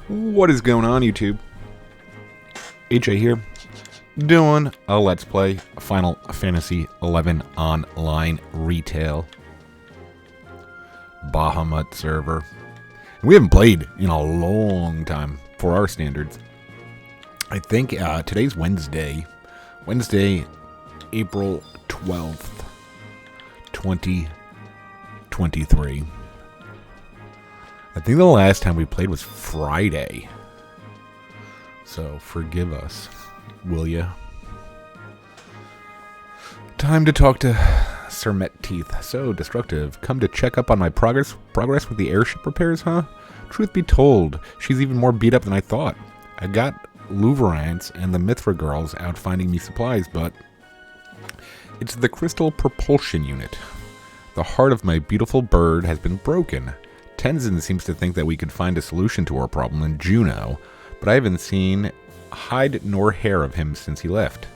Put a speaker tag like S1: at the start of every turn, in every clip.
S1: What is going on, YouTube? HA here, doing a Let's Play Final Fantasy XI Online Retail Bahamut server. We haven't played in a long time for our standards. I think today's Wednesday, April 12th, 2023. I think the last time we played was Friday. So forgive us, will ya? Time to talk to Sir Met Teeth. So destructive. Come to check up on my progress with the airship repairs, huh? Truth be told, she's even more beat up than I thought. I got Louverance and the Mithra girls out finding me supplies, but it's the crystal propulsion unit. The heart of my beautiful bird has been broken. Tenzin seems to think that we could find a solution to our problem in Juno, but I haven't seen hide nor hair of him since he left.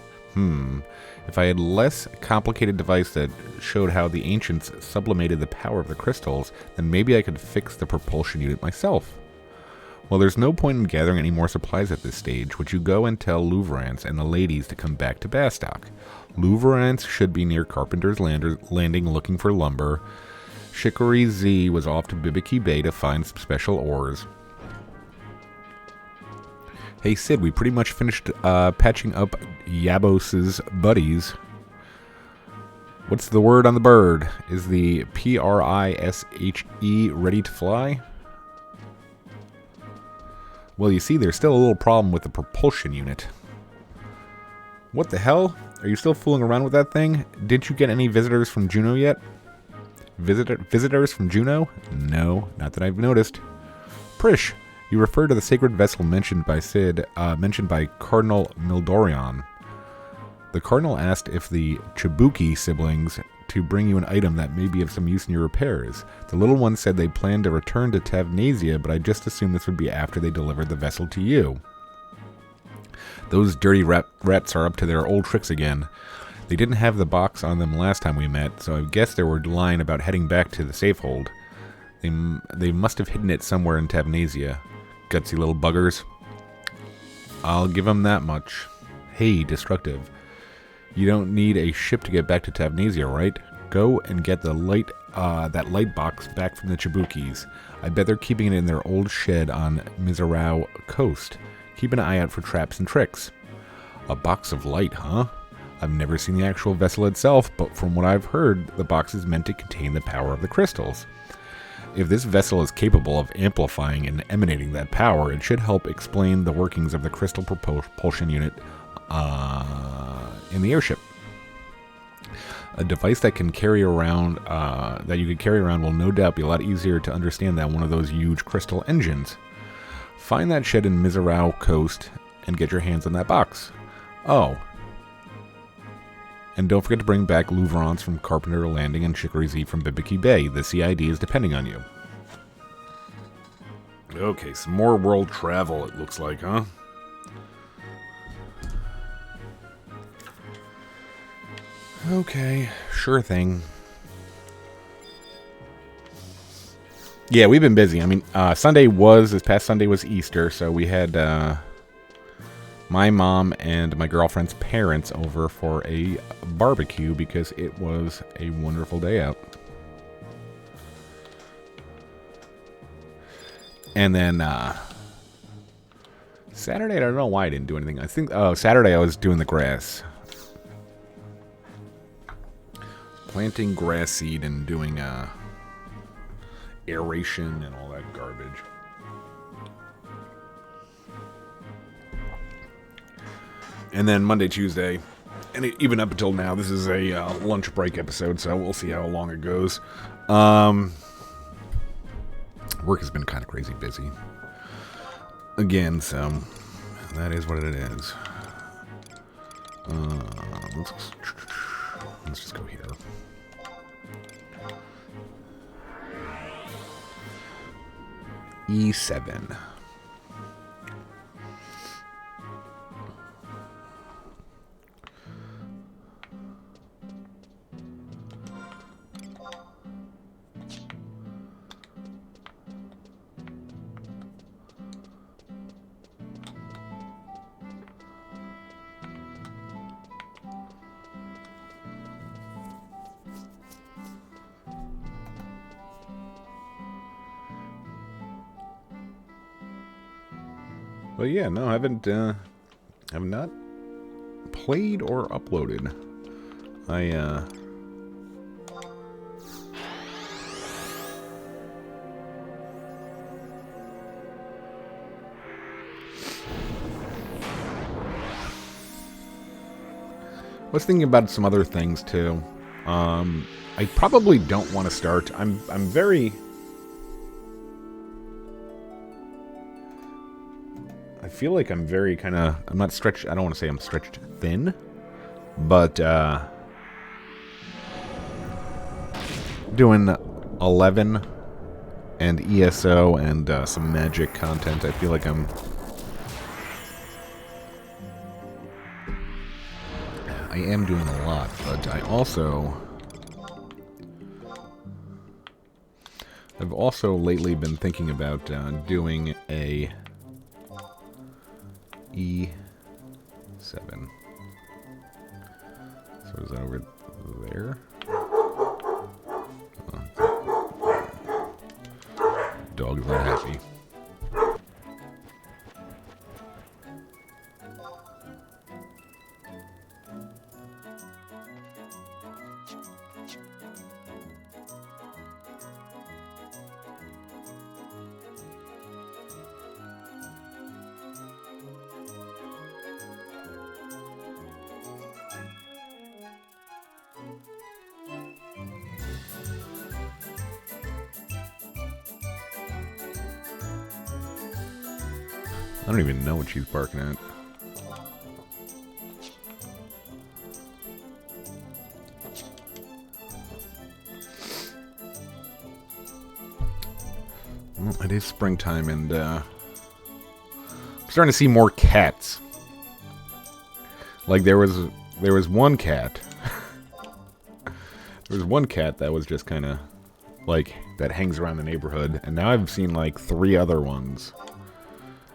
S1: If I had less complicated device that showed how the ancients sublimated the power of the crystals, then maybe I could fix the propulsion unit myself. Well, there's no point in gathering any more supplies at this stage. Would you go and tell Louverance and the ladies to come back to Bastock? Louverance should be near Carpenter's Landing looking for lumber. Chicory Z was off to Bibiki Bay to find some special ores. Hey Sid, we pretty much finished patching up Yabos's buddies. What's the word on the bird? Is the Prishe ready to fly? Well, you see, there's still a little problem with the propulsion unit. What the hell? Are you still fooling around with that thing? Didn't you get any visitors from Juno yet? Visitors from Juno? No, not that I've noticed. Prish, you refer to the sacred vessel mentioned by Sid, mentioned by Cardinal Mildorion. The Cardinal asked if the Chibuki siblings to bring you an item that may be of some use in your repairs. The little one said they planned to return to Tavnasia, but I just assumed this would be after they delivered the vessel to you. Those dirty rats are up to their old tricks again. They didn't have the box on them last time we met, so I guess they were lying about heading back to the safe hold. They must have hidden it somewhere in Tavnasia. Gutsy little buggers. I'll give them that much. Hey, Destructive. You don't need a ship to get back to Tavnasia, right? Go and get the that light box back from the Chibukis. I bet they're keeping it in their old shed on Mizarao Coast. Keep an eye out for traps and tricks. A box of light, huh? I've never seen the actual vessel itself, but from what I've heard, the box is meant to contain the power of the crystals. If this vessel is capable of amplifying and emanating that power, it should help explain the workings of the crystal propulsion unit in the airship. A device that can carry around, that you can carry around will no doubt be a lot easier to understand than one of those huge crystal engines. Find that shed in Mizarao Coast and get your hands on that box. Oh. And don't forget to bring back Louverance from Carpenter Landing and Chicory Z from Bibiki Bay. The CID is depending on you. Okay, some more world travel, it looks like, huh? Okay, sure thing. Yeah, we've been busy. I mean, this past Sunday was Easter, so we had my mom and my girlfriend's parents over for a barbecue because it was a wonderful day out. And then Saturday, I don't know why I didn't do anything. I think, Saturday I was doing the grass. Planting grass seed and doing aeration and all that garbage. And then Monday, Tuesday, and even up until now, this is a lunch break episode, so we'll see how long it goes. Work has been kind of crazy busy. Again, so that is what it is. Let's just go here. E7. Well, yeah, no, I have not played or uploaded. I was thinking about some other things too. I probably don't want to start. I'm very. I feel like I'm very kind of. I'm not stretched. I don't want to say I'm stretched thin, but doing 11 and ESO and some magic content. I feel like I am doing a lot, but I've also lately been thinking about doing a E7. So is that over there? Dog's not happy. I don't even know what she's barking at. Well, it is springtime, and I'm starting to see more cats. Like there was one cat. There was one cat that was just kind of like that hangs around the neighborhood, and now I've seen like 3 other ones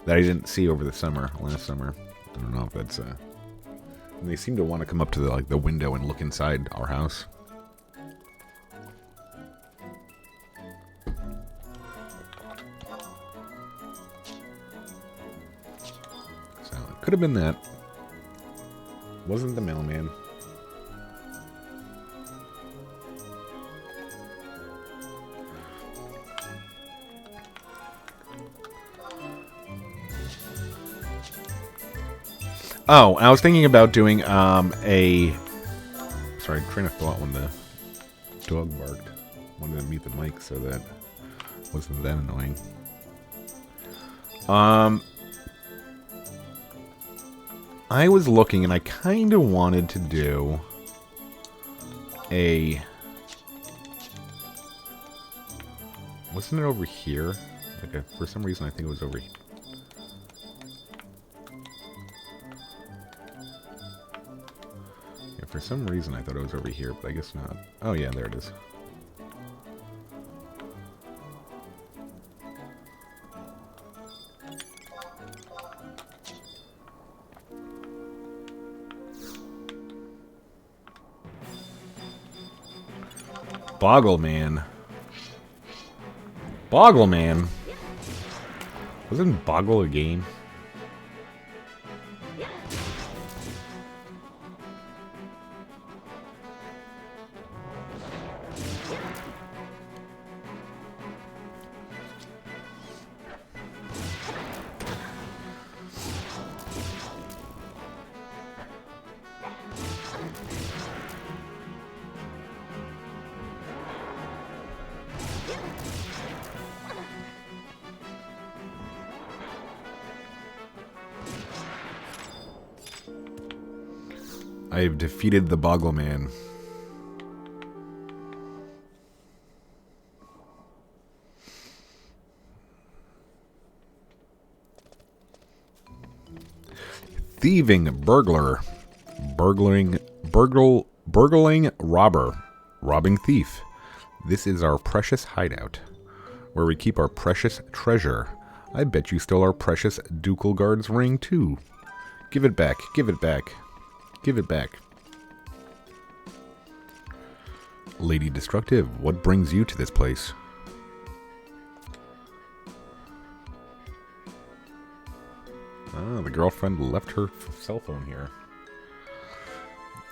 S1: that I didn't see over the last summer. I don't know if that's and they seem to want to come up to the window and look inside our house. So it could have been that. Wasn't the mailman. Oh, I was thinking about doing sorry, train of thought when the dog barked. Wanted to mute the mic so that it wasn't that annoying. I was looking and I kind of wanted to do a... Wasn't it over here? Like for some reason I think it was over here. For some reason, I thought it was over here, but I guess not. Oh, yeah, there it is. Boggleman. Boggleman? Wasn't Boggle a game? I've defeated the Boggleman. Thieving burglar. Burgling robber. Robbing thief. This is our precious hideout, where we keep our precious treasure. I bet you stole our precious ducal guard's ring, too. Give it back. Give it back. Give it back. Lady Destructive, what brings you to this place? Oh, the girlfriend left her cell phone here.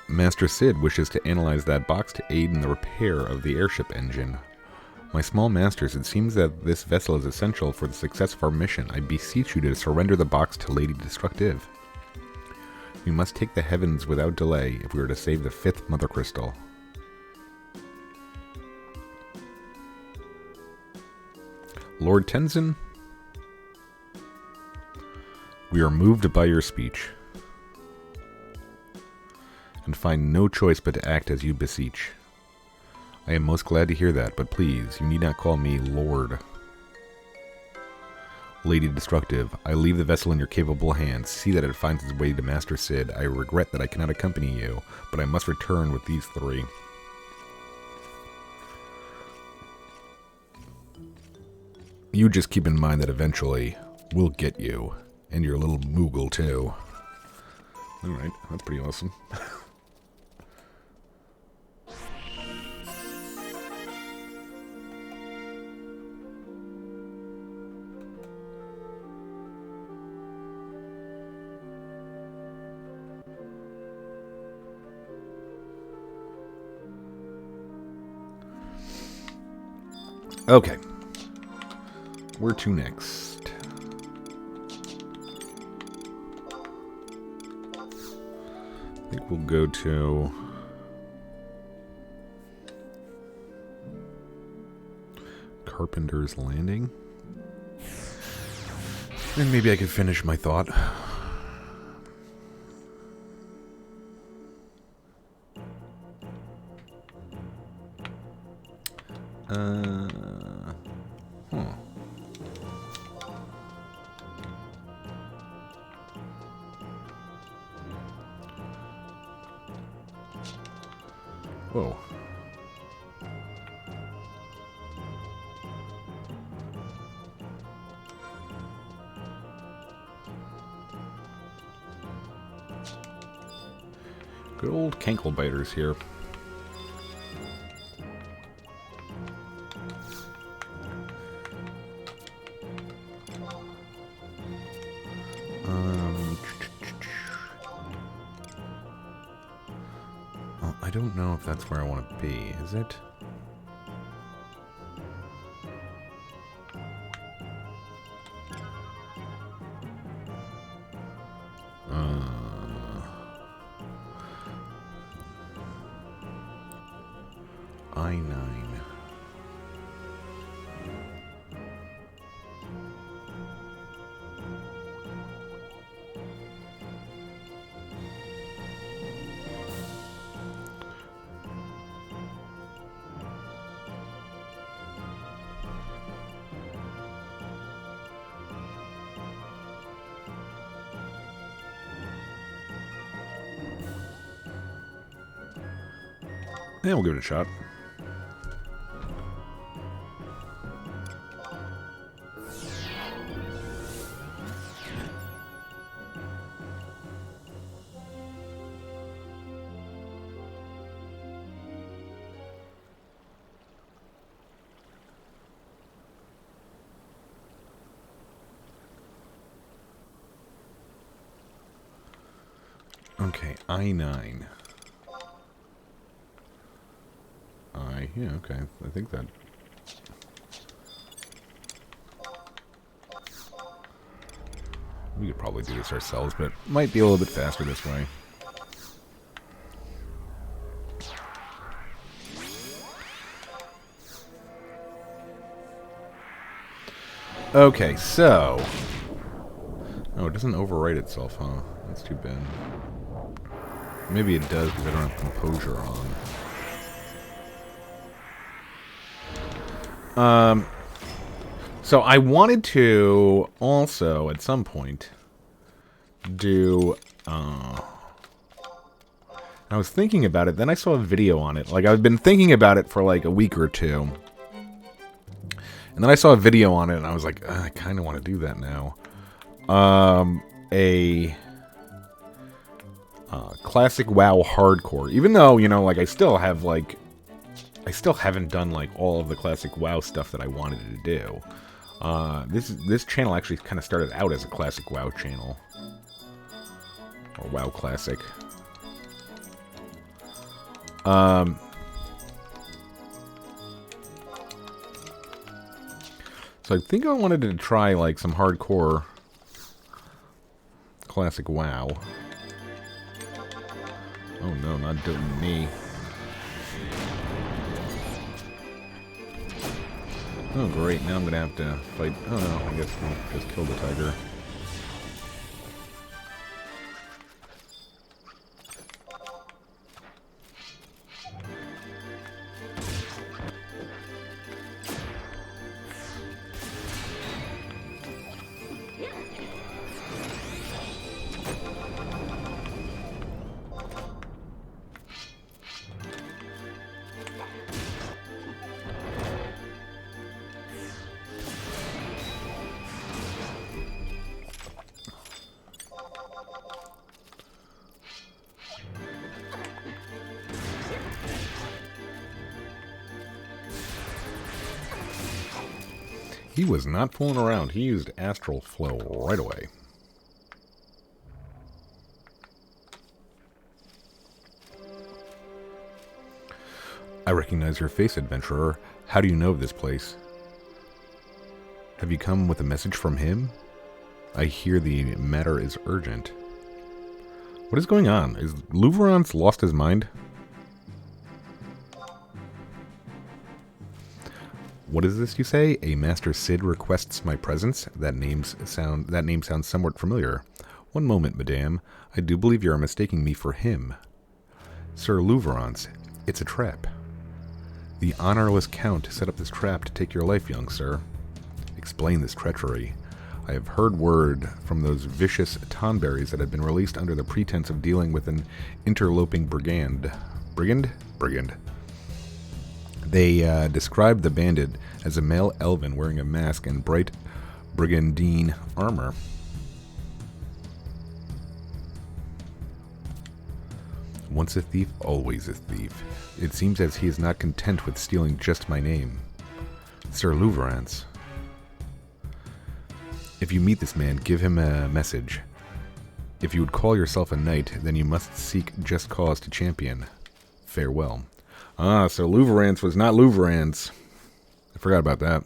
S1: Master Sid wishes to analyze that box to aid in the repair of the airship engine. My small masters, it seems that this vessel is essential for the success of our mission. I beseech you to surrender the box to Lady Destructive. We must take the heavens without delay if we are to save the 5th Mother Crystal. Lord Tenzin, we are moved by your speech, and find no choice but to act as you beseech. I am most glad to hear that, but please, you need not call me Lord. Lady Destructive, I leave the vessel in your capable hands. See that it finds its way to Master Sid. I regret that I cannot accompany you, but I must return with these 3. You just keep in mind that eventually we'll get you, and your little Moogle too. Alright, that's pretty awesome. Okay. Where to next? I think we'll go to Carpenter's Landing. And maybe I could finish my thought. Whoa. Good old Cankle-biters here. I don't know if that's where I want to be, is it? I-9. Yeah, we'll give it a shot. Okay, I-9. Yeah, okay. I think that... We could probably do this ourselves, but it might be a little bit faster this way. Okay, so... Oh, it doesn't overwrite itself, huh? That's too bad. Maybe it does because I don't have composure on. So I wanted to also, at some point, do, I was thinking about it, then I saw a video on it. Like, I've been thinking about it for like a week or two. And then I saw a video on it, and I was like, I kind of want to do that now. Classic WoW hardcore. Even though, you know, like, I still haven't done, like, all of the classic WoW stuff that I wanted to do. This channel actually kind of started out as a classic WoW channel. WoW classic. So I think I wanted to try like some hardcore classic WoW. Oh no, not doing me. Oh great, now I'm gonna have to fight. Oh no, I guess I'll just kill the tiger. He was not fooling around. He used Astral Flow right away. I recognize your face, adventurer. How do you know of this place? Have you come with a message from him? I hear the matter is urgent. What is going on? Is Louverance lost his mind? What is this you say? A Master Cid requests my presence? That name sounds somewhat familiar. One moment, madame. I do believe you are mistaking me for him. Sir Louverance, it's a trap. The honorless count set up this trap to take your life, young sir. Explain this treachery. I have heard word from those vicious Tonberries that have been released under the pretense of dealing with an interloping brigand. Brigand. They described the bandit as a male elven wearing a mask and bright brigandine armor. Once a thief, always a thief. It seems as he is not content with stealing just my name. Sir Louverance. If you meet this man, give him a message. If you would call yourself a knight, then you must seek just cause to champion. Farewell. Ah, so Louverance was not Louverance. I forgot about that.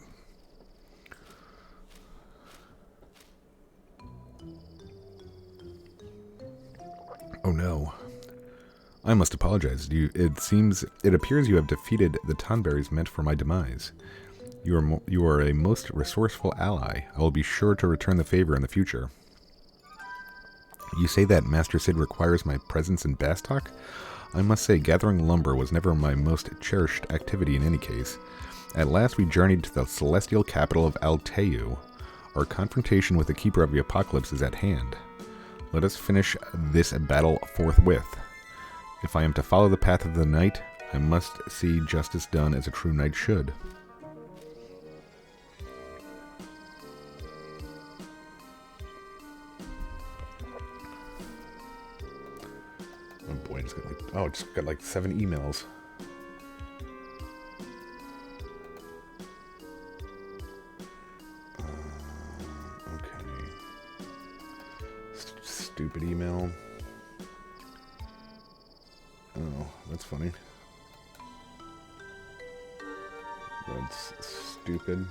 S1: Oh no. I must apologize. It appears you have defeated the Tonberries meant for my demise. You are a most resourceful ally. I will be sure to return the favor in the future. You say that Master Cid requires my presence in Bastok? I must say, gathering lumber was never my most cherished activity in any case. At last we journeyed to the celestial capital of Alteu. Our confrontation with the Keeper of the Apocalypse is at hand. Let us finish this battle forthwith. If I am to follow the path of the knight, I must see justice done as a true knight should. Oh boy, I just got like 7 emails. Okay. Stupid email. Oh, that's funny. That's stupid.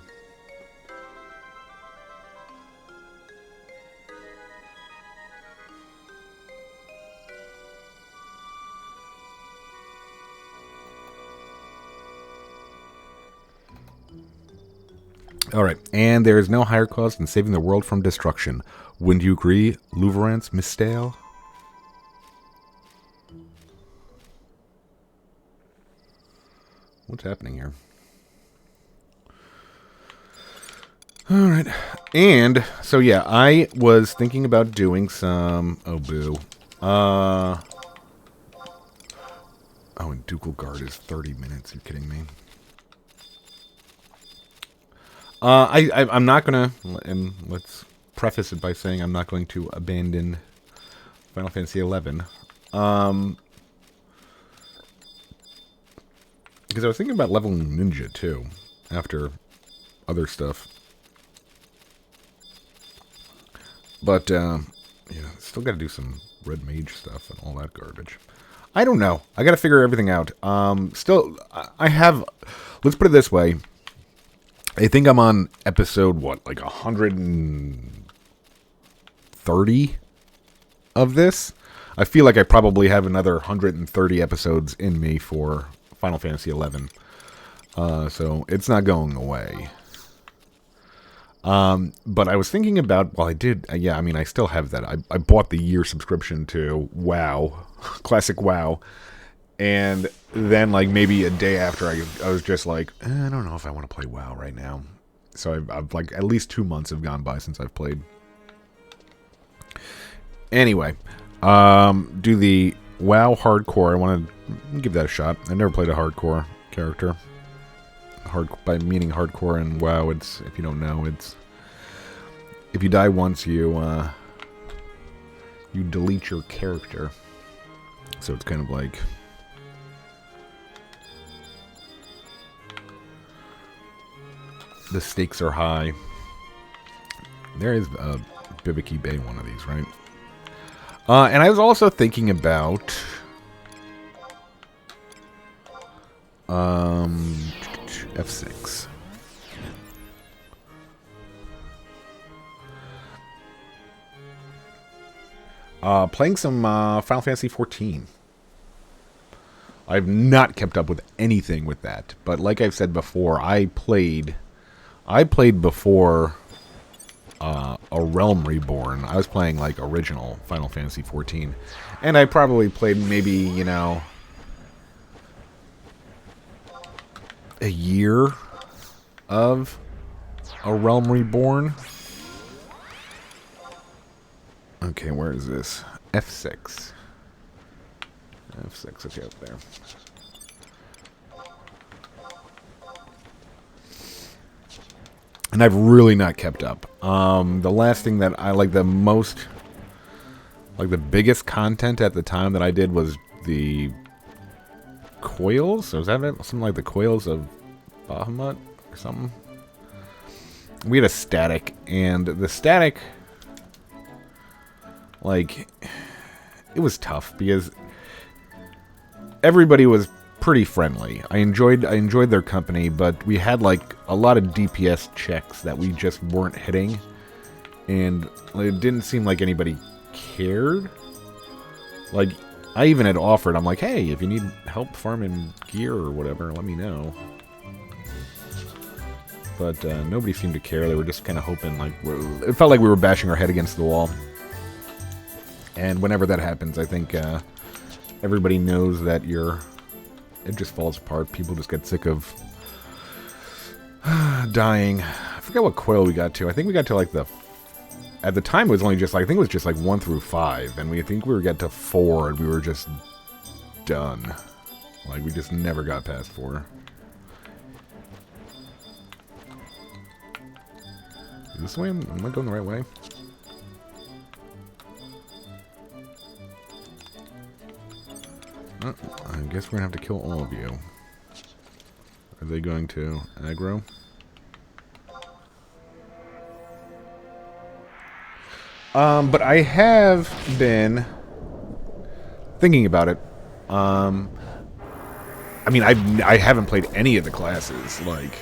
S1: Alright, and there is no higher cause than saving the world from destruction. Wouldn't you agree, Louverance, Miss Stale? What's happening here? Alright, and, so yeah, I was thinking about doing some... Oh, boo. Oh, and Ducal Guard is 30 minutes, are you kidding me? I'm not gonna, and let's preface it by saying I'm not going to abandon Final Fantasy XI. Because I was thinking about leveling Ninja too, after other stuff. But, yeah, still gotta do some red mage stuff and all that garbage. I don't know. I got to figure everything out. Still, I have. Let's put it this way. I think I'm on episode like 130 of this. I feel like I probably have another 130 episodes in me for Final Fantasy XI. So it's not going away. But I was thinking about, well, I did, yeah, I mean, I still have that. I bought the year subscription to WoW, classic WoW, and then, like, maybe a day after, I was just like, I don't know if I want to play WoW right now. So I've like, at least 2 months have gone by since I've played. Anyway, do the WoW hardcore. I want to give that a shot. I've never played a hardcore character. By meaning hardcore in WoW, it's, if you don't know, it's if you die once, you delete your character. So it's kind of like the stakes are high. There is a Bibiki Bay, one of these, right? And I was also thinking about F6. Playing some Final Fantasy 14. I've not kept up with anything with that, but like I've said before, I played before A Realm Reborn. I was playing like original Final Fantasy 14, and I probably played maybe, you know, a year of A Realm Reborn. Okay, where is this? F6. F6, okay, up there. And I've really not kept up. The last thing that I like the most, like the biggest content at the time that I did was the Coils? So was that it? Something like the Coils of Bahamut or something? We had a static, and the static, like, it was tough because everybody was pretty friendly. I enjoyed their company, but we had like a lot of DPS checks that we just weren't hitting, and it didn't seem like anybody cared. Like, I even had offered, I'm like, hey, if you need help farming gear or whatever, let me know. But nobody seemed to care. They were just kind of hoping, like, it felt like we were bashing our head against the wall. And whenever that happens, I think everybody knows that it just falls apart. People just get sick of dying. I forget what coil we got to. I think we got to, like, at the time it was only just, like, I think it was just, like, 1 through 5. And I think we were getting to 4, and we were just done. Like, we just never got past 4. Is this the way? Am I going the right way? Oh, I guess we're going to have to kill all of you. Are they going to aggro? But I have been thinking about it. I mean, I haven't played any of the classes. Like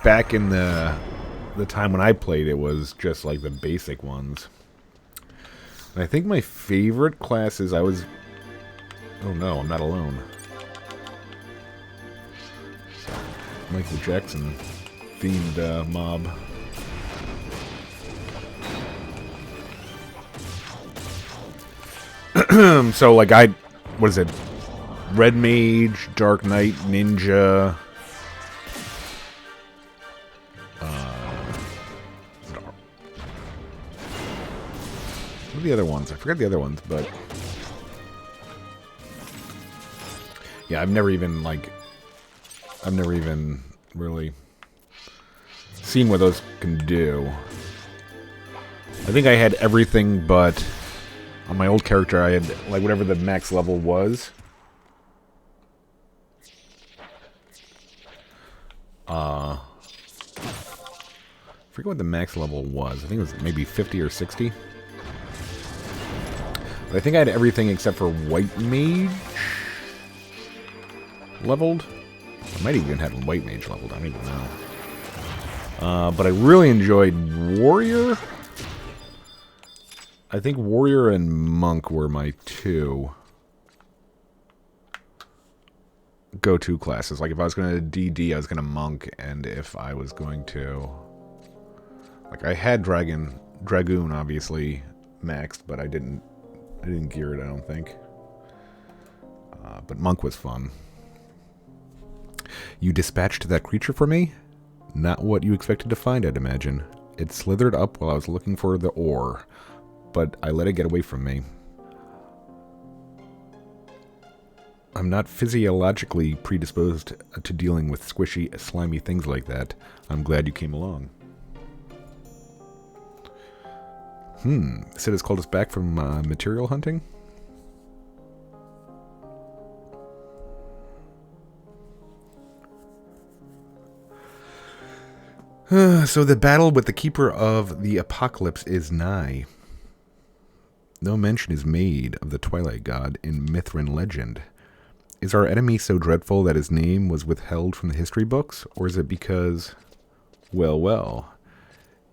S1: back in the time when I played, it was just like the basic ones. And I think my favorite classes oh no, I'm not alone. Michael Jackson themed mob. So like what is it? Red Mage, Dark Knight, Ninja. What are the other ones? I forgot the other ones, but yeah, I've never even really seen what those can do. I think I had everything but on my old character I had like whatever the max level was. forget what the max level was. I think it was maybe 50 or 60. But I think I had everything except for White Mage leveled. I might even have White Mage leveled. I don't even know. But I really enjoyed Warrior. I think Warrior and Monk were my two go-to classes. Like if I was going to DD, I was going to Monk, and if I was going to... Like I had Dragoon obviously maxed, but I didn't gear it, I don't think. But Monk was fun. You dispatched that creature for me? Not what you expected to find, I'd imagine. It slithered up while I was looking for the ore, but I let it get away from me. I'm not physiologically predisposed to dealing with squishy, slimy things like that. I'm glad you came along. Sid has called us back from material hunting? So the battle with the Keeper of the Apocalypse is nigh. No mention is made of the Twilight God in Mithrin legend. Is our enemy so dreadful that his name was withheld from the history books? Or is it because... Well,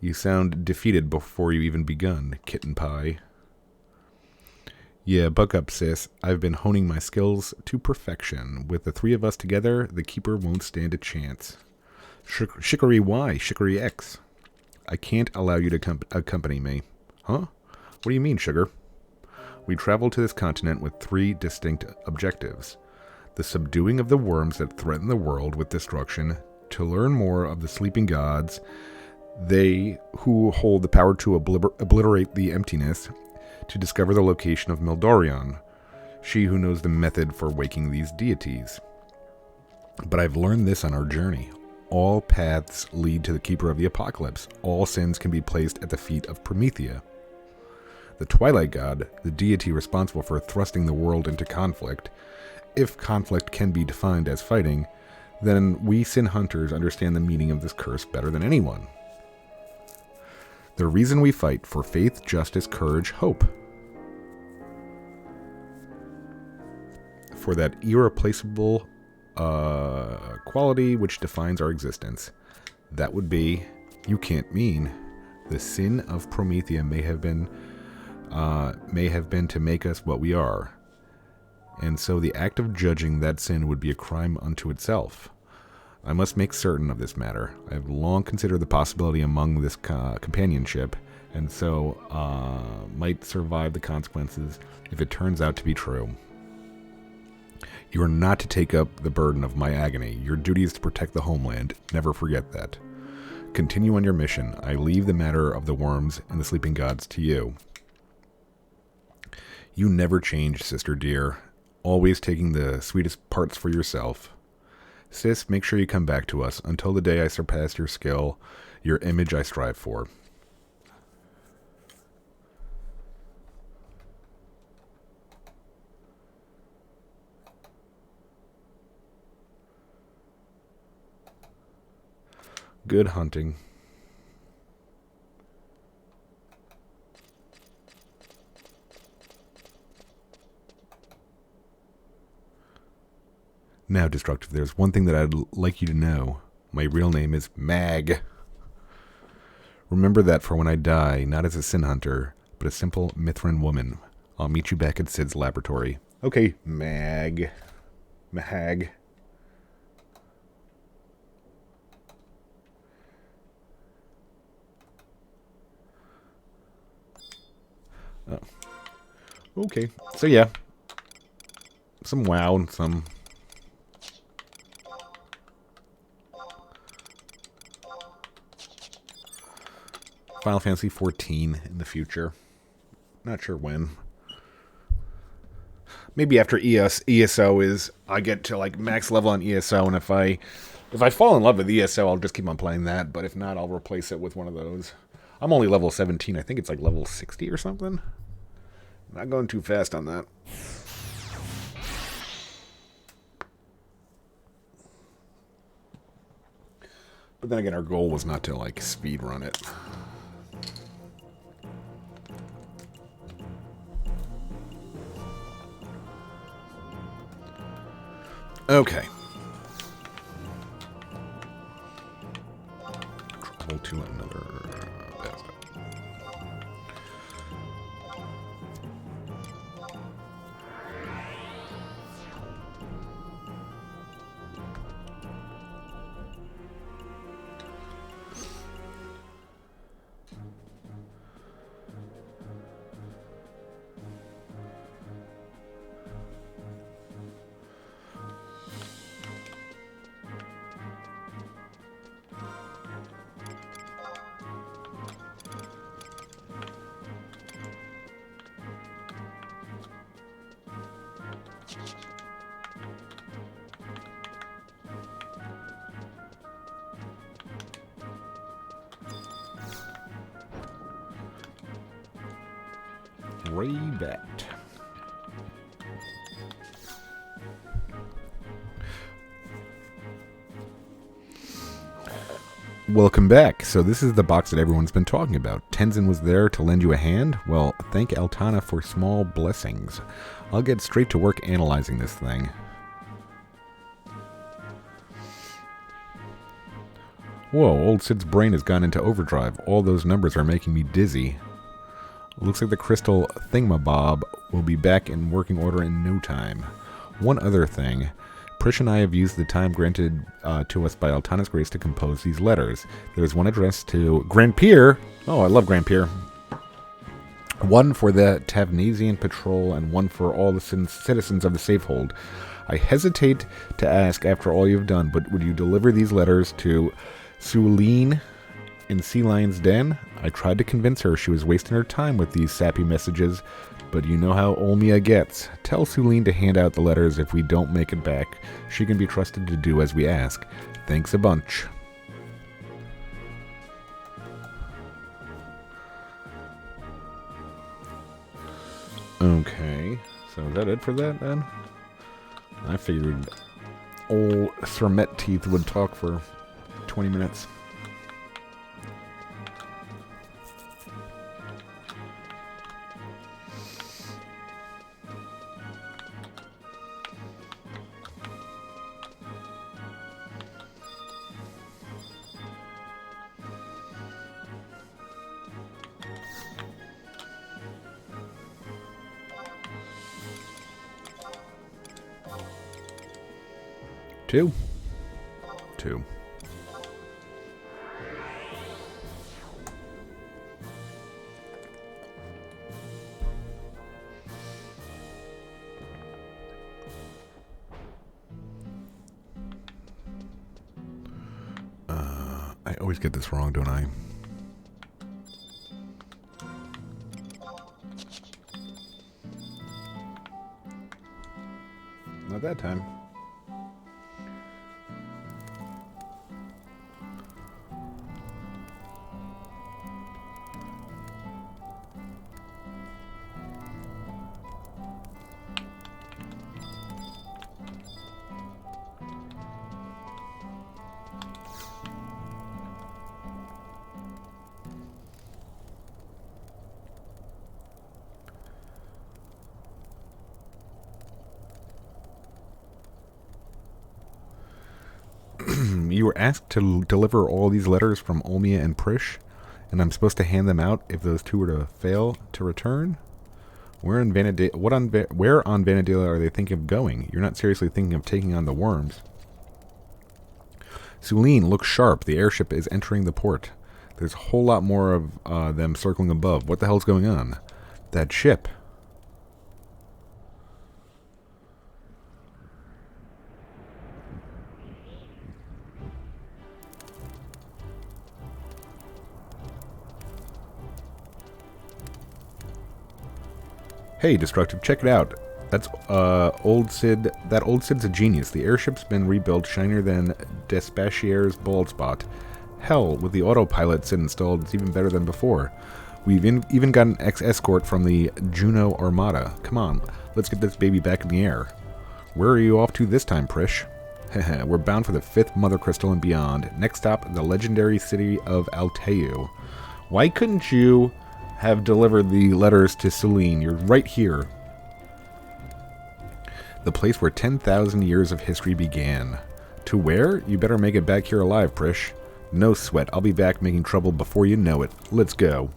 S1: you sound defeated before you even begun, kitten pie. Yeah, buck up, sis. I've been honing my skills to perfection. With the three of us together, the Keeper won't stand a chance. Shikari Y, Shikari X. I can't allow you to accompany me. Huh? What do you mean, Sugar? We traveled to this continent with three distinct objectives. The subduing of the worms that threaten the world with destruction, to learn more of the sleeping gods, they who hold the power to obliterate the emptiness, to discover the location of Mildorion, she who knows the method for waking these deities. But I've learned this on our journey. All paths lead to the Keeper of the Apocalypse. All sins can be placed at the feet of Promethea. The Twilight God, the deity responsible for thrusting the world into conflict, if conflict can be defined as fighting, then we sin hunters understand the meaning of this curse better than anyone. The reason we fight for faith, justice, courage, hope. For that irreplaceable quality which defines our existence. That would be, you can't mean, the sin of Promethea may have been to make us what we are. And so the act of judging that sin would be a crime unto itself. I must make certain of this matter. I have long considered the possibility among this companionship, and so might survive the consequences if it turns out to be true. You are not to take up the burden of my agony. Your duty is to protect the homeland. Never forget that. Continue on your mission. I leave the matter of the worms and the sleeping gods to you. You never change, sister dear. Always taking the sweetest parts for yourself. Sis, make sure you come back to us. Until the day I surpass your skill, your image I strive for. Good hunting. Now, Destructive, there's one thing that I'd like you to know. My real name is Mag. Remember that for when I die, not as a sin hunter, but a simple Mithrin woman. I'll meet you back at Sid's laboratory. Okay, Mag. Mag. Oh. Okay, so yeah. Some WoW and some... Final Fantasy 14 in the future. Not sure when. Maybe after ESO is... I get to like max level on ESO, and if I fall in love with ESO, I'll just keep on playing that, but if not, I'll replace it with one of those. I'm only level 17. I think it's like level 60 or something. Not going too fast on that. But then again, our goal was not to, like, speed run it. Okay. Travel to another basket. Ray-Bat. Welcome back. So this is the box that everyone's been talking about. Tenzin was there to lend you a hand? Well, thank Altana for small blessings. I'll get straight to work analyzing this thing. Whoa, old Sid's brain has gone into overdrive. All those numbers are making me dizzy. Looks like the crystal thingamabob will be back in working order in no time. One other thing. Prish and I have used the time granted to us by Altana's grace to compose these letters. There's one addressed to Granpier. Oh, I love Granpier. One for the Tavnasian Patrol and one for all the citizens of the Safehold. I hesitate to ask after all you've done, but would you deliver these letters to Suline in Sea Lion's Den? I tried to convince her she was wasting her time with these sappy messages, but you know how Olmia gets. Tell Suline to hand out the letters if we don't make it back. She can be trusted to do as we ask. Thanks a bunch. Okay, so is that it for that then? I figured old Sermet Teeth would talk for 20 minutes. Two. I always get this wrong, don't I? Not that time. You were asked to deliver all these letters from Olmia and Prish, and I'm supposed to hand them out if those two were to fail to return? Where on Vanadilla are they thinking of going? You're not seriously thinking of taking on the worms. Suline, look sharp. The airship is entering the port. There's a whole lot more of them circling above. What the hell's going on? That ship. Hey, Destructive, check it out. That's old Sid. That old Sid's a genius. The airship's been rebuilt shinier than Despachier's bald spot. Hell, with the autopilot Sid installed, it's even better than before. We've even got an escort from the Juno Armada. Come on, let's get this baby back in the air. Where are you off to this time, Prish? We're bound for the 5th Mother Crystal and beyond. Next stop, the legendary city of Alteu. Why couldn't you have delivered the letters to Celine? You're right here. The place where 10,000 years of history began. To where? You better make it back here alive, Prish. No sweat. I'll be back making trouble before you know it. Let's go.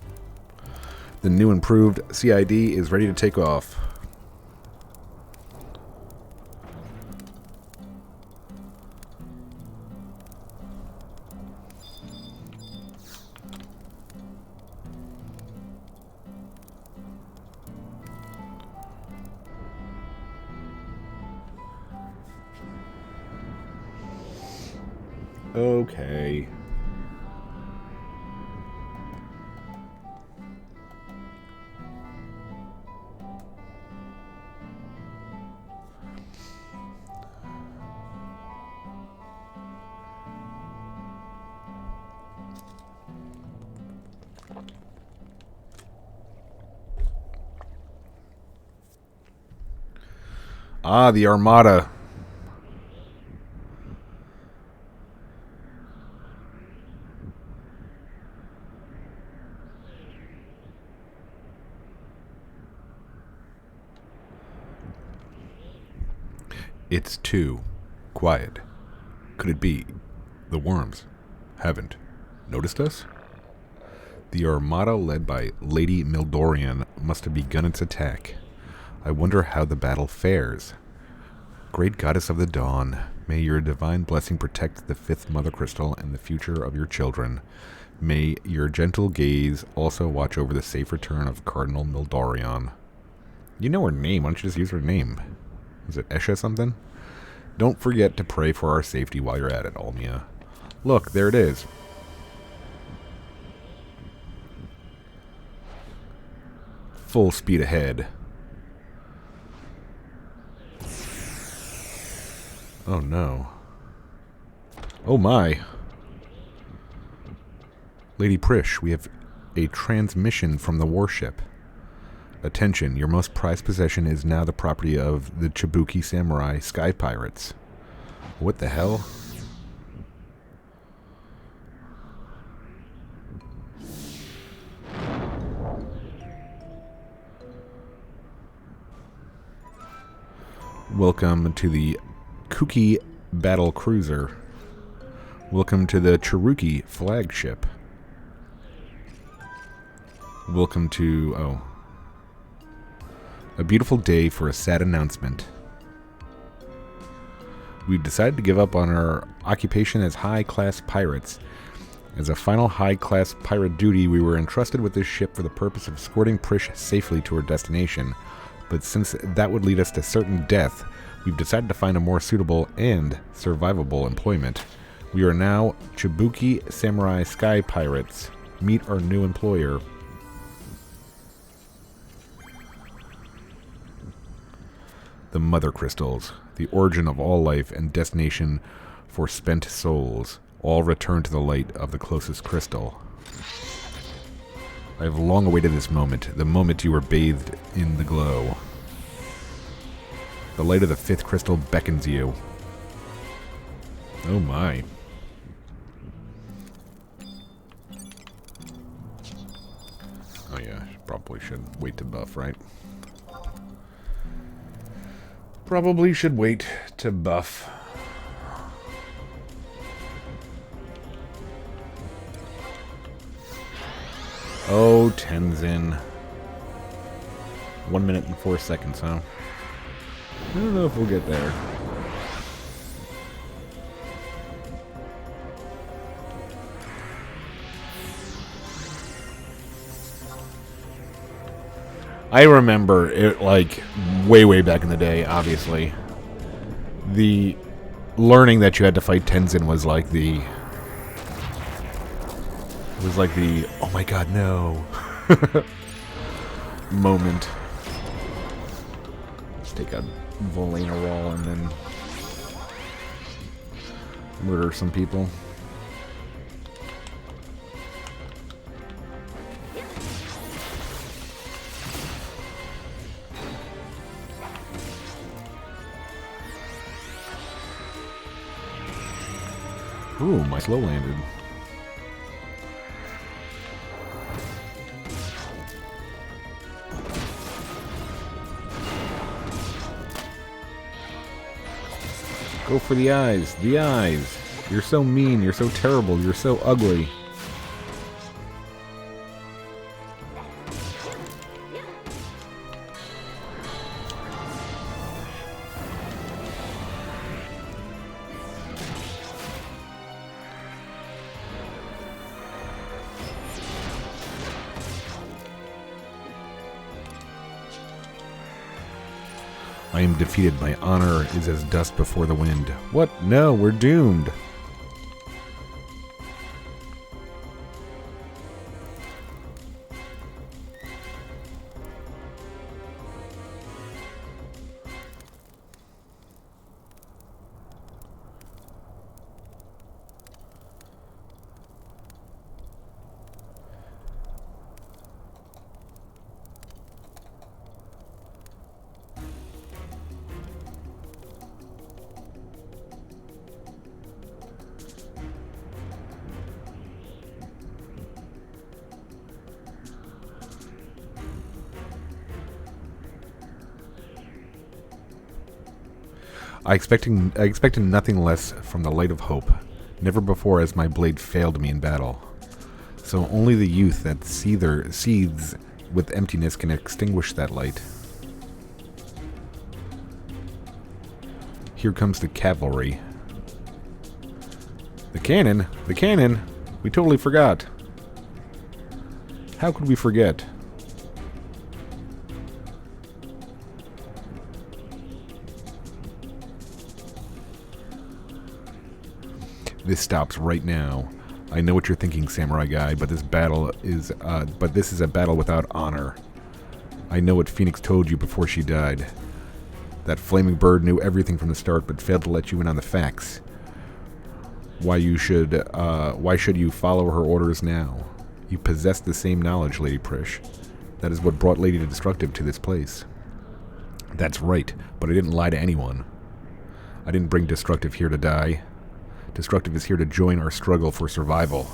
S1: The new improved CID is ready to take off. Okay. Ah, the Armada. It's too quiet. Could it be the worms haven't noticed us? The Armada led by Lady Mildorian must have begun its attack. I wonder how the battle fares. Great Goddess of the Dawn, may your divine blessing protect the 5th Mother Crystal and the future of your children. May your gentle gaze also watch over the safe return of Cardinal Mildorian. You know her name. Why don't you just use her name? Is it Esha something? Don't forget to pray for our safety while you're at it, Almia. Look, there it is. Full speed ahead. Oh no. Oh my. Lady Prish, we have a transmission from the warship. Attention, your most prized possession is now the property of the Chibuki Samurai Sky Pirates. What the hell? Welcome to the Kuki Battle Cruiser. Welcome to the Cherokee Flagship. Welcome to... a beautiful day for a sad announcement. We've decided to give up on our occupation as high-class pirates. As a final high-class pirate duty, we were entrusted with this ship for the purpose of escorting Prish safely to her destination. But since that would lead us to certain death, we've decided to find a more suitable and survivable employment. We are now Chibuki Samurai Sky Pirates. Meet our new employer. The Mother Crystals, the origin of all life and destination for spent souls, all return to the light of the closest crystal. I have long awaited this moment, the moment you were bathed in the glow. The light of the 5th crystal beckons you. Oh my. Oh yeah, probably should wait to buff, right? Probably should wait to buff. Oh, Tenzin. 1 minute and 4 seconds, huh? I don't know if we'll get there. I remember it, like, way back in the day, obviously. The learning that you had to fight Tenzin was like the... It was like the, oh my god, no. moment. Let's take a Volana roll and then murder some people. Boom, I slow landed. Go for the eyes. The eyes. You're so mean. You're so terrible. You're so ugly. I am defeated. My honor is as dust before the wind. What? No, we're doomed. I expected nothing less from the light of hope. Never before has my blade failed me in battle. So only the youth that seethes with emptiness can extinguish that light. Here comes the cavalry. The cannon? The cannon? We totally forgot. How could we forget? This stops right now. I know what you're thinking, samurai guy, but this is a battle without honor. I know what Phoenix told you before she died. That flaming bird knew everything from the start, but failed to let you in on the facts. Why should you follow her orders now? You possess the same knowledge, Lady Prish. That is what brought Lady Destructive to this place. That's right, but I didn't lie to anyone. I didn't bring Destructive here to die. Destructive is here to join our struggle for survival.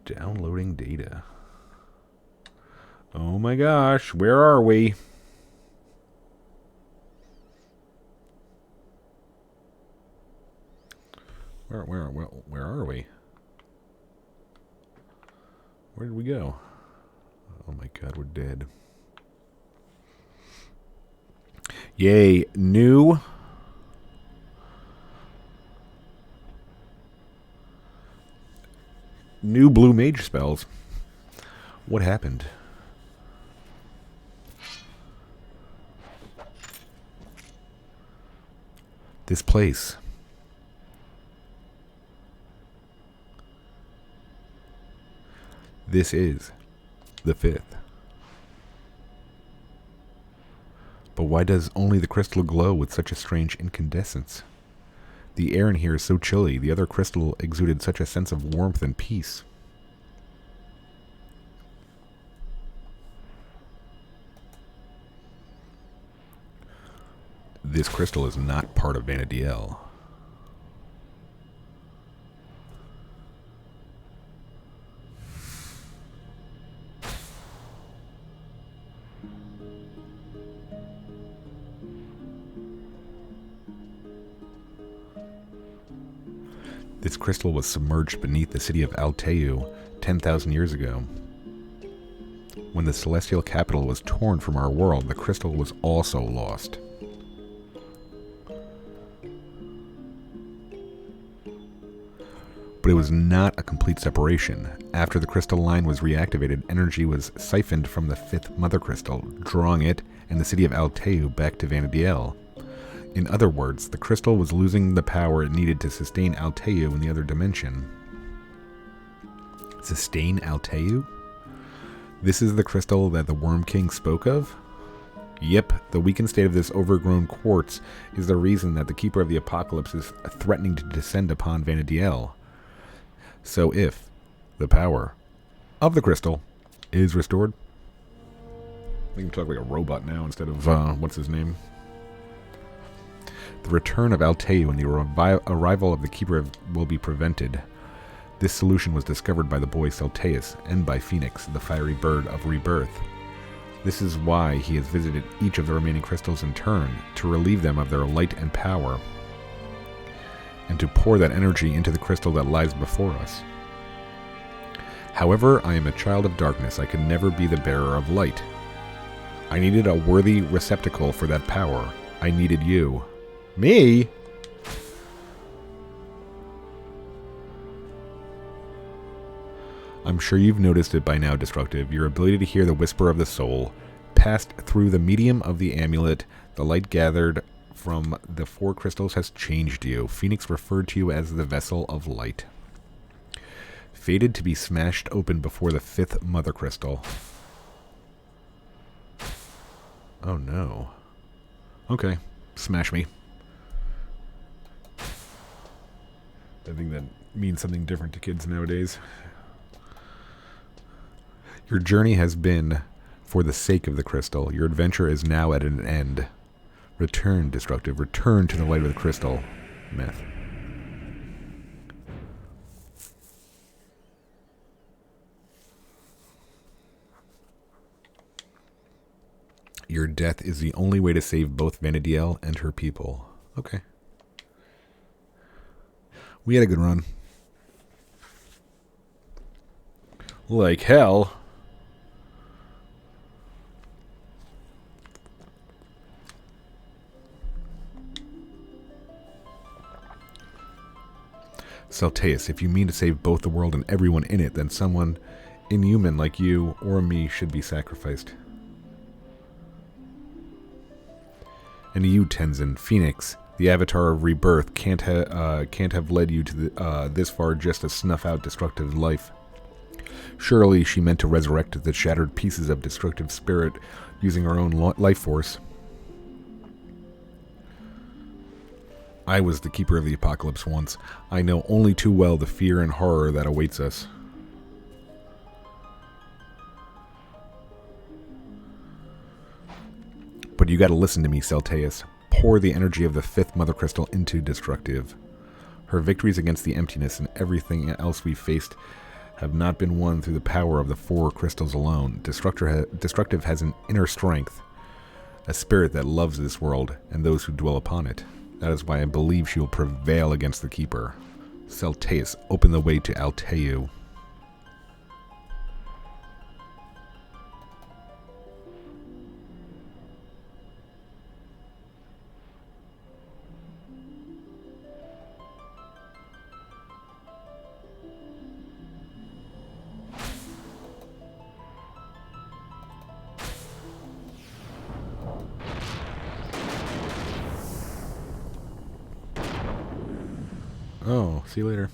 S1: Downloading data. Oh my gosh, where are we? Where are we? Where did we go? Oh my god, we're dead. Yay, new blue mage spells. What happened? This place. This is the 5th. But why does only the crystal glow with such a strange incandescence? The air in here is so chilly. The other crystal exuded such a sense of warmth and peace. This crystal is not part of Vanadiel. This crystal was submerged beneath the city of Alteu 10,000 years ago. When the celestial capital was torn from our world, the crystal was also lost. But it was not a complete separation. After the crystal line was reactivated, energy was siphoned from the 5th mother crystal, drawing it and the city of Alteu back to Vanadiel. In other words, the crystal was losing the power it needed to sustain Alteu in the other dimension. Sustain Alteu? This is the crystal that the Worm King spoke of? Yep, the weakened state of this overgrown quartz is the reason that the Keeper of the Apocalypse is threatening to descend upon Vanadiel. So if the power of the crystal is restored... I can talk like a robot now instead of, what's his name? The return of Alteu and the arrival of the Keeper will be prevented. This solution was discovered by the boy Celteus and by Phoenix, the fiery bird of rebirth. This is why he has visited each of the remaining crystals in turn, to relieve them of their light and power, and to pour that energy into the crystal that lies before us. However, I am a child of darkness. I can never be the bearer of light. I needed a worthy receptacle for that power. I needed you. Me? I'm sure you've noticed it by now, Destructive. Your ability to hear the whisper of the soul passed through the medium of the amulet. The light gathered from the 4 crystals has changed you. Phoenix referred to you as the vessel of light. Fated to be smashed open before the 5th mother crystal. Oh no. Okay, smash me. I think that means something different to kids nowadays. Your journey has been for the sake of the crystal. Your adventure is now at an end. Return, Destructive. Return to the light of the crystal. Meth. Your death is the only way to save both Vanadiel and her people. Okay. We had a good run. Like hell. Celteus, if you mean to save both the world and everyone in it, then someone inhuman like you or me should be sacrificed. And you, Tenzin, Phoenix, the avatar of rebirth, can't have led you to this far just to snuff out Destructive's life. Surely she meant to resurrect the shattered pieces of Destructive's spirit using her own life force. I was the Keeper of the Apocalypse once. I know only too well the fear and horror that awaits us. But you gotta listen to me, Celteus. Pour the energy of the 5th Mother Crystal into Destructive. Her victories against the emptiness and everything else we faced have not been won through the power of the 4 crystals alone. Destructive has an inner strength, a spirit that loves this world and those who dwell upon it. That is why I believe she will prevail against the Keeper. Celteus, open the way to Alteu. Oh, see you later.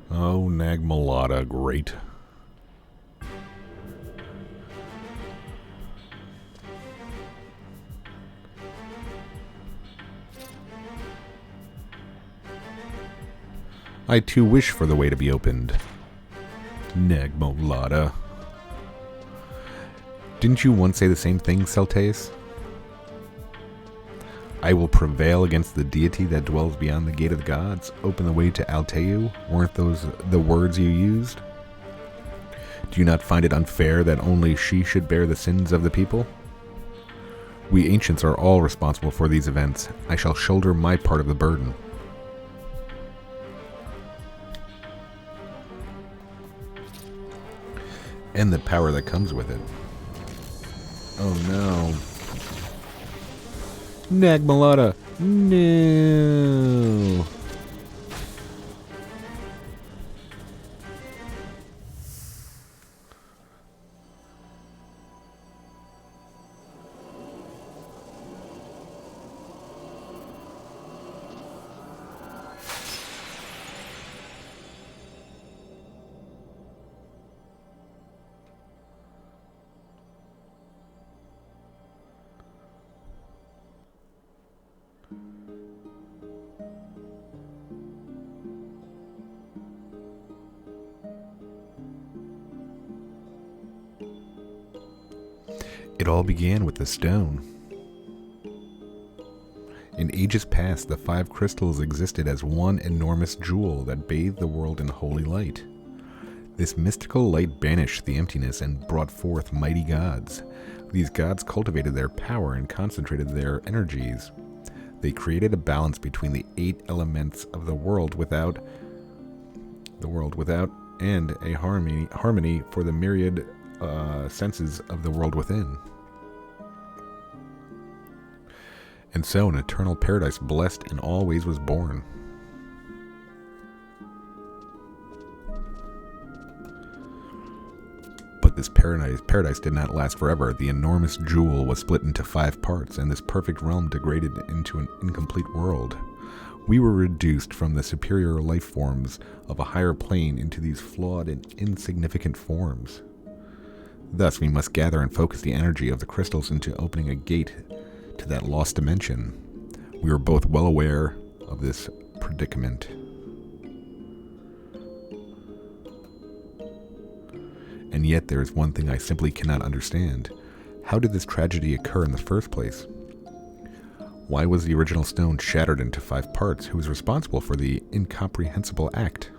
S1: Oh, Nagmalata, great. I too wish for the way to be opened. Nagmalata. Didn't you once say the same thing, Celteus? I will prevail against the deity that dwells beyond the gate of the gods. Open the way to Alteu. Weren't those the words you used? Do you not find it unfair that only she should bear the sins of the people? We ancients are all responsible for these events. I shall shoulder my part of the burden. And the power that comes with it. Oh no. Nagmalata. No. It all began with the stone. In ages past, the 5 crystals existed as one enormous jewel that bathed the world in holy light. This mystical light banished the emptiness and brought forth mighty gods. These gods cultivated their power and concentrated their energies. They created a balance between the 8 elements of the world without, and a harmony for the myriad senses of the world within. And so an eternal paradise blessed in all ways was born. But this paradise did not last forever. The enormous jewel was split into 5 parts, and this perfect realm degraded into an incomplete world. We were reduced from the superior life forms of a higher plane into these flawed and insignificant forms. Thus, we must gather and focus the energy of the crystals into opening a gate to that lost dimension. We were both well aware of this predicament. And yet there is one thing I simply cannot understand. How did this tragedy occur in the first place? Why was the original stone shattered into 5 parts? Who was responsible for the incomprehensible act?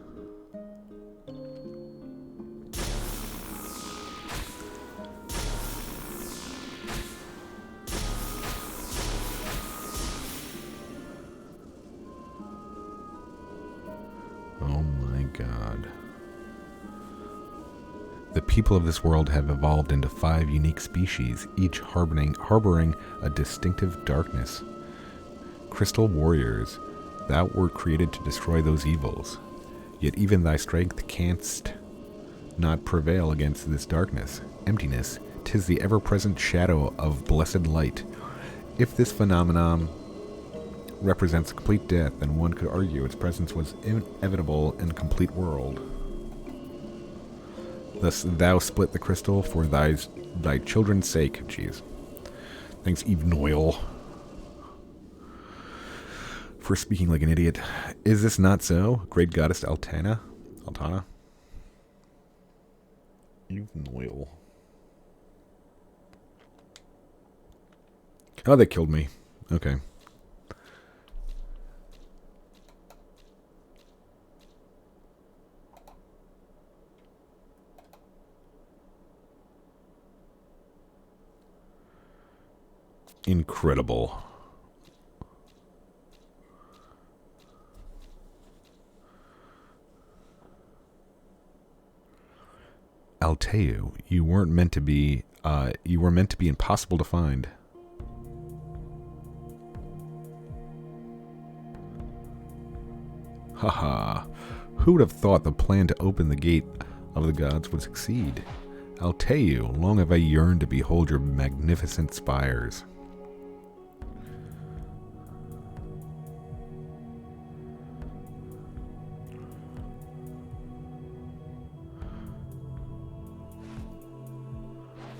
S1: Oh my God. The people of this world have evolved into 5 unique species, each harboring a distinctive darkness. Crystal warriors, thou wert created to destroy those evils. Yet even thy strength canst not prevail against this darkness, emptiness. 'Tis the ever-present shadow of blessed light. If this phenomenon represents complete death, then one could argue its presence was inevitable in a complete world. Thus thou split the crystal for thy children's sake. Jeez. Thanks, Eve Noyle, for speaking like an idiot. Is this not so, great goddess Altana? Eve Noyle. Oh, they killed me. Okay. Incredible. Alteu, you were meant to be impossible to find. Haha. Who would have thought the plan to open the gate of the gods would succeed? Alteu, long have I yearned to behold your magnificent spires.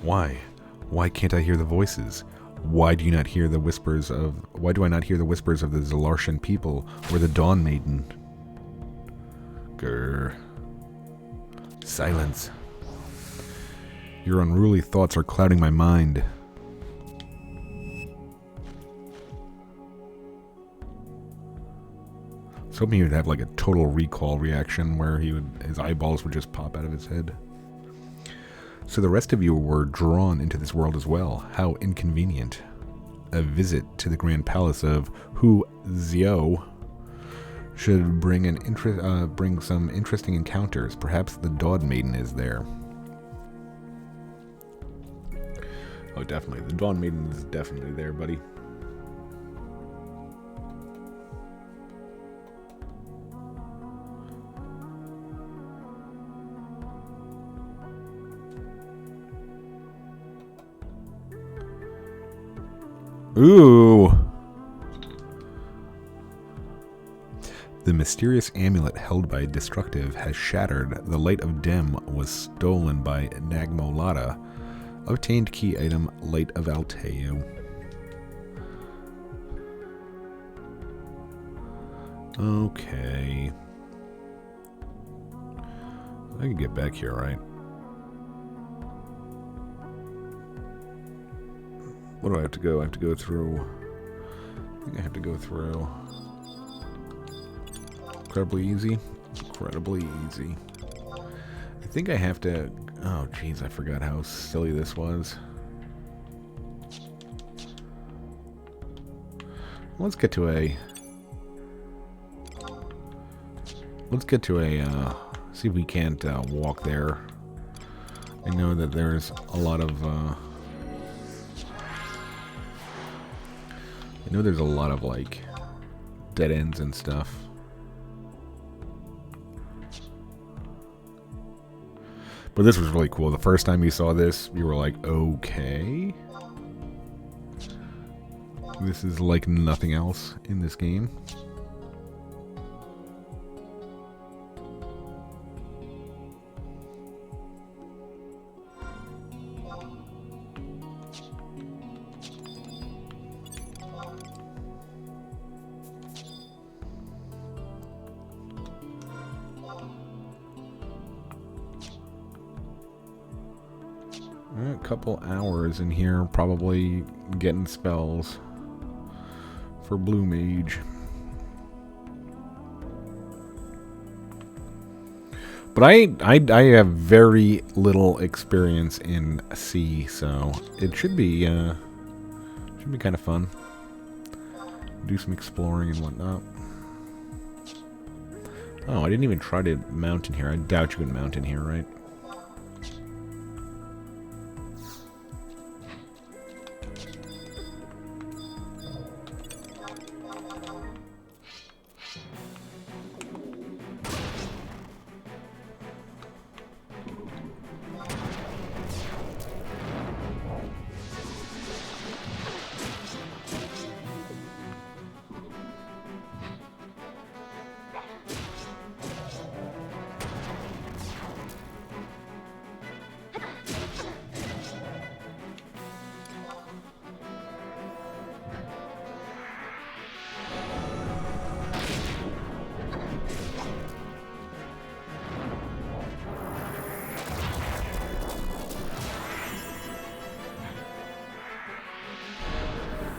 S1: Why? Why can't I hear the voices? Why do I not hear the whispers of the Zalartian people or the Dawn Maiden? Grr. Silence. Your unruly thoughts are clouding my mind. I was hoping he would have like a total recall reaction where his eyeballs would just pop out of his head. So the rest of you were drawn into this world as well. How inconvenient. A visit to the Grand Palace of Hu Xiao should bring some interesting encounters. Perhaps the Dawn Maiden is there. Oh, definitely. The Dawn Maiden is definitely there, buddy. Ooh! The mysterious amulet held by Destructive has shattered. The Light of Dem was stolen by Nagmolata. Obtained key item, Light of Alteu. Okay. I can get back here, right? What do I have to go? I have to go through... I think I have to go through... Incredibly easy. Incredibly easy. I think I have to... Oh, jeez, I forgot how silly this was. Let's get to a... Let's get to a... see if we can't walk there. I know that there's a lot of... I know there's a lot of, like, dead ends and stuff. But this was really cool. The first time you saw this, you were like, okay. This is like nothing else in this game. A couple hours in here, probably getting spells for Blue Mage. But I have very little experience in C, so it should be kind of fun. Do some exploring and whatnot. Oh, I didn't even try to mount in here. I doubt you can mount in here, right?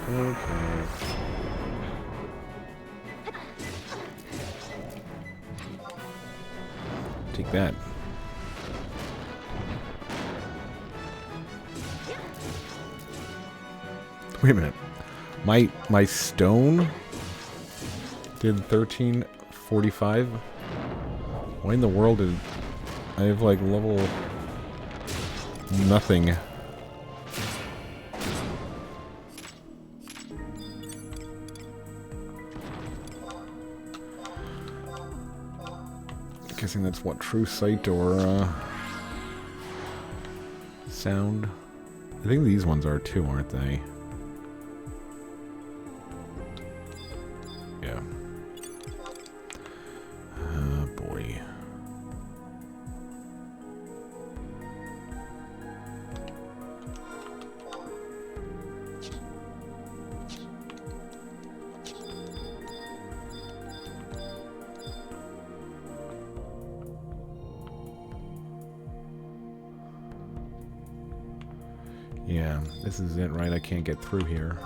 S1: Okay. Take that. Wait a minute. My stone did 1345. Why in the world did I have like level nothing? Guessing that's what, true sight or sound? I think these ones are too, aren't they? Yeah. Boy. Yeah, this is it, right? I can't get through here.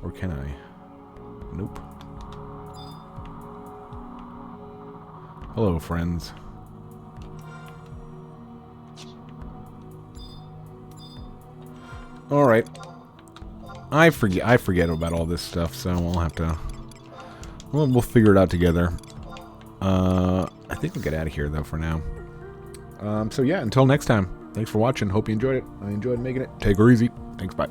S1: Or can I? Nope. Hello, friends. Alright. I forget about all this stuff, so we'll have to... We'll figure it out together. I think we'll get out of here, though, for now. So yeah, until next time. Thanks for watching. Hope you enjoyed it. I enjoyed making it. Take her easy. Thanks, bye.